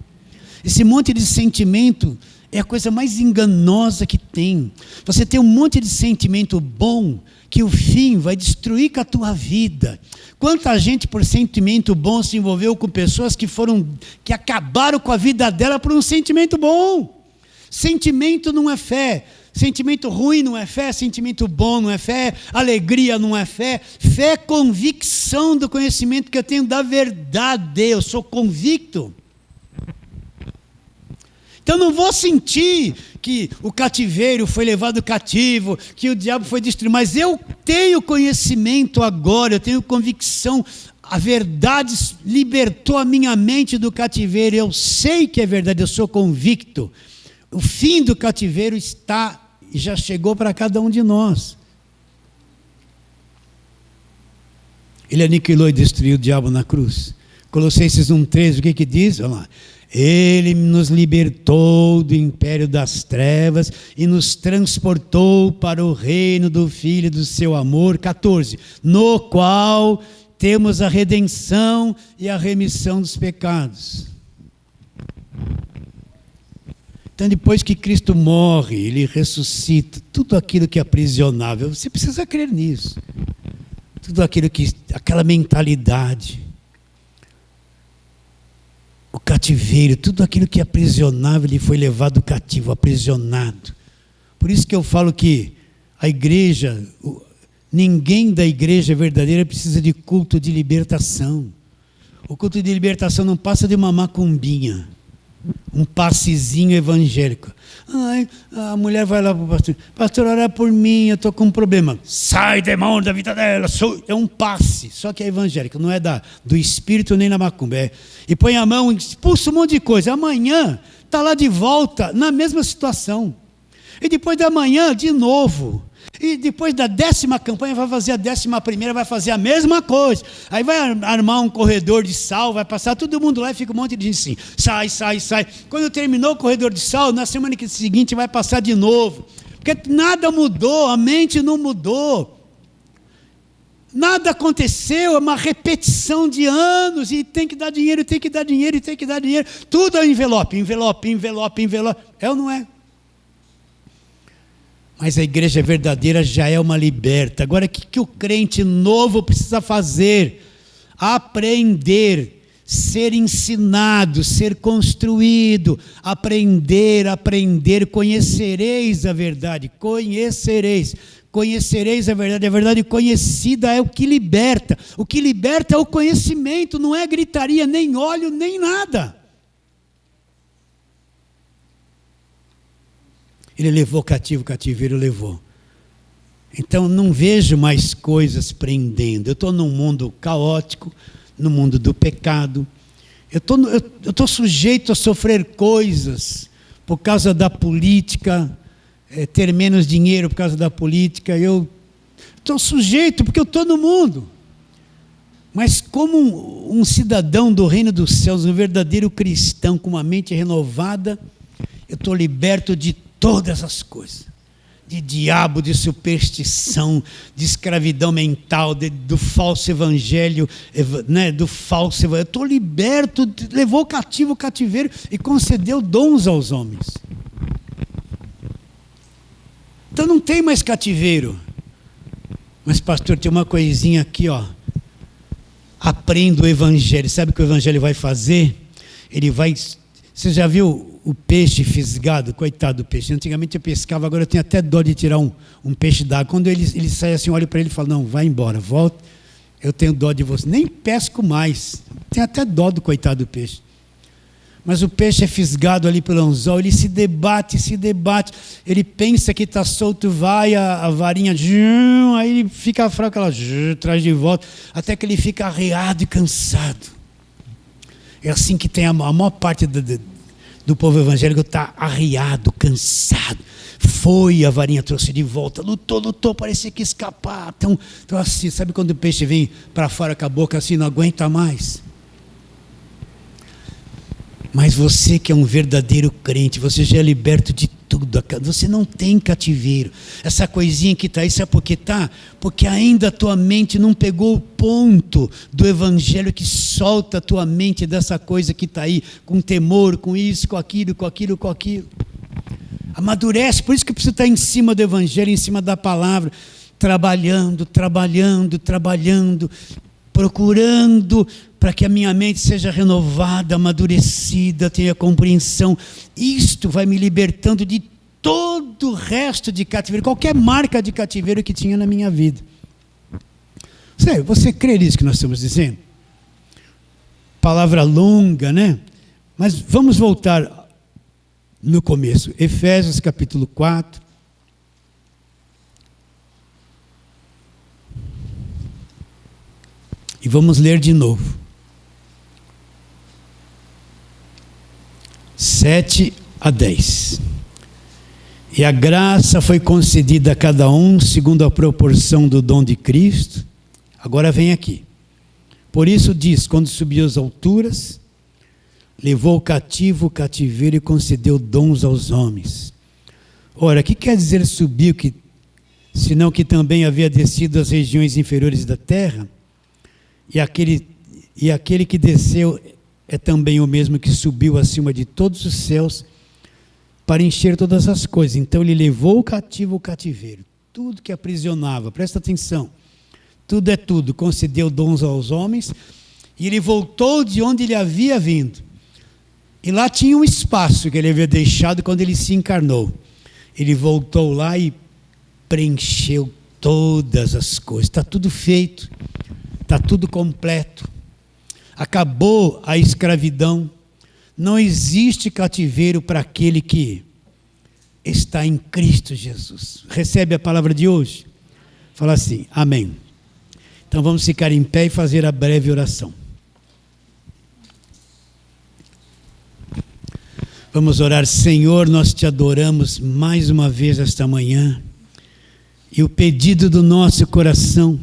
Esse monte de sentimento é a coisa mais enganosa que tem. Você tem um monte de sentimento bom, que o fim vai destruir com a tua vida. Quanta gente por sentimento bom se envolveu com pessoas que acabaram com a vida dela por um sentimento bom. Sentimento não é fé. Sentimento ruim não é fé, sentimento bom não é fé, alegria não é fé. Fé é convicção do conhecimento que eu tenho da verdade. Eu sou convicto. Então não vou sentir que o cativeiro foi levado cativo, que o diabo foi destruído, mas eu tenho conhecimento agora, eu tenho convicção, a verdade libertou a minha mente do cativeiro, eu sei que é verdade, eu sou convicto. O fim do cativeiro está e já chegou para cada um de nós. Ele aniquilou e destruiu o diabo na cruz. Colossenses 1,13, o que diz? Olha lá. Ele nos libertou do império das trevas e nos transportou para o reino do Filho do seu amor. 14. No qual temos a redenção e a remissão dos pecados. Então, depois que Cristo morre, Ele ressuscita, tudo aquilo que é aprisionável, você precisa crer nisso. Tudo aquilo que, aquela mentalidade, o cativeiro, tudo aquilo que é aprisionável, ele foi levado cativo, aprisionado. Por isso que eu falo que a igreja, ninguém da igreja verdadeira precisa de culto de libertação. O culto de libertação não passa de uma macumbinha. um passezinho evangélico. Ai, a mulher vai lá para o pastor, pastor, ora por mim, eu estou com um problema. Sai, demônio, da vida dela. É um passe, só que é evangélico, não é do espírito nem da macumba. E põe a mão, expulsa um monte de coisa. Amanhã está lá de volta, na mesma situação. E depois da manhã, de novo. E depois da 10ª campanha, vai fazer a 11ª, vai fazer a mesma coisa. Aí vai armar um corredor de sal, vai passar todo mundo lá e fica um monte de gente assim, sai, sai, sai. Quando terminou o corredor de sal, na semana seguinte vai passar de novo. Porque nada mudou, a mente não mudou. Nada aconteceu, é uma repetição de anos, e tem que dar dinheiro, tem que dar dinheiro, tem que dar dinheiro. Tudo é envelope, envelope, envelope, envelope. É ou não é? Mas a igreja verdadeira já é uma liberta. Agora, o que o crente novo precisa fazer? Aprender, ser ensinado, ser construído, aprender, conhecereis a verdade, conhecereis a verdade conhecida é o que liberta é o conhecimento, não é gritaria, nem óleo, nem nada. Ele levou cativo, o cativeiro levou. Então não vejo mais coisas prendendo. Eu estou num mundo caótico, no mundo do pecado. Eu estou sujeito a sofrer coisas por causa da política, ter menos dinheiro por causa da política. Eu estou sujeito porque eu estou no mundo. Mas como um cidadão do reino dos céus, um verdadeiro cristão com uma mente renovada, eu estou liberto de todas as coisas, de diabo, de superstição, de escravidão mental, do falso evangelho, né, do falso evangelho. Eu estou liberto, levou cativo o cativeiro e concedeu dons aos homens. Então não tem mais cativeiro. Mas pastor, tem uma coisinha aqui, ó. Aprenda o evangelho. Sabe o que o evangelho vai fazer? Ele vai... Você já viu o peixe fisgado? Coitado do peixe. Antigamente eu pescava, agora eu tenho até dó de tirar um peixe d'água. Quando ele sai assim, eu olho para ele e falo, não, vai embora, volta. Eu tenho dó de você. Nem pesco mais. Tenho até dó do coitado do peixe. Mas o peixe é fisgado ali pelo anzol, ele se debate. Ele pensa que está solto, vai a varinha, aí ele fica fraco, ela traz de volta, até que ele fica arreado e cansado. É assim que tem a maior parte do povo evangélico, está arreado, cansado. Foi, a varinha trouxe de volta, lutou, parecia que ia escapar. Então assim, sabe quando o peixe vem para fora com a boca assim, não aguenta mais? Mas você que é um verdadeiro crente, você já é liberto de tudo, você não tem cativeiro. Essa coisinha que está aí, sabe por que está? Porque ainda a tua mente não pegou o ponto do evangelho que solta a tua mente dessa coisa que está aí, com temor, com isso, com aquilo. Amadurece, por isso que precisa estar em cima do evangelho, em cima da palavra, trabalhando, procurando para que a minha mente seja renovada, amadurecida, tenha compreensão. Isto vai me libertando de todo o resto de cativeiro, qualquer marca de cativeiro que tinha na minha vida. Você crê nisso que nós estamos dizendo? Palavra longa, né? Mas vamos voltar no começo. Efésios capítulo 4. E vamos ler de novo. 7 a 10. E a graça foi concedida a cada um segundo a proporção do dom de Cristo. Agora vem aqui. Por isso diz, quando subiu às alturas, levou cativo o cativeiro e concedeu dons aos homens. Ora, o que quer dizer subiu, senão que também havia descido às regiões inferiores da terra? E aquele que desceu é também o mesmo que subiu acima de todos os céus para encher todas as coisas. Então ele levou cativo o cativeiro, tudo que aprisionava, presta atenção, tudo é tudo, concedeu dons aos homens, e ele voltou de onde ele havia vindo. E lá tinha um espaço que ele havia deixado quando ele se encarnou. Ele voltou lá e preencheu todas as coisas, está tudo feito. Está tudo completo. Acabou a escravidão. Não existe cativeiro para aquele que está em Cristo Jesus. Recebe a palavra de hoje? Fala assim, amém. Então vamos ficar em pé e fazer a breve oração. Vamos orar. Senhor, nós te adoramos mais uma vez esta manhã. E o pedido do nosso coração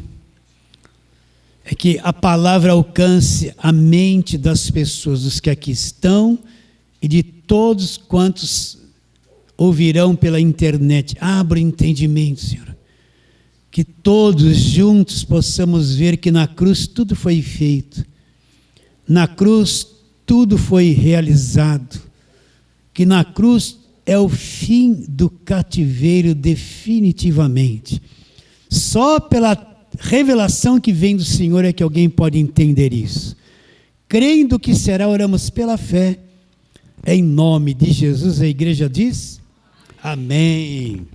é que a palavra alcance a mente das pessoas, dos que aqui estão e de todos quantos ouvirão pela internet. Abra o entendimento, Senhor. Que todos juntos possamos ver que na cruz tudo foi feito. Na cruz tudo foi realizado. Que na cruz é o fim do cativeiro definitivamente. Só pela revelação que vem do Senhor é que alguém pode entender isso. Crendo que será, oramos pela fé. Em nome de Jesus, a igreja diz: amém.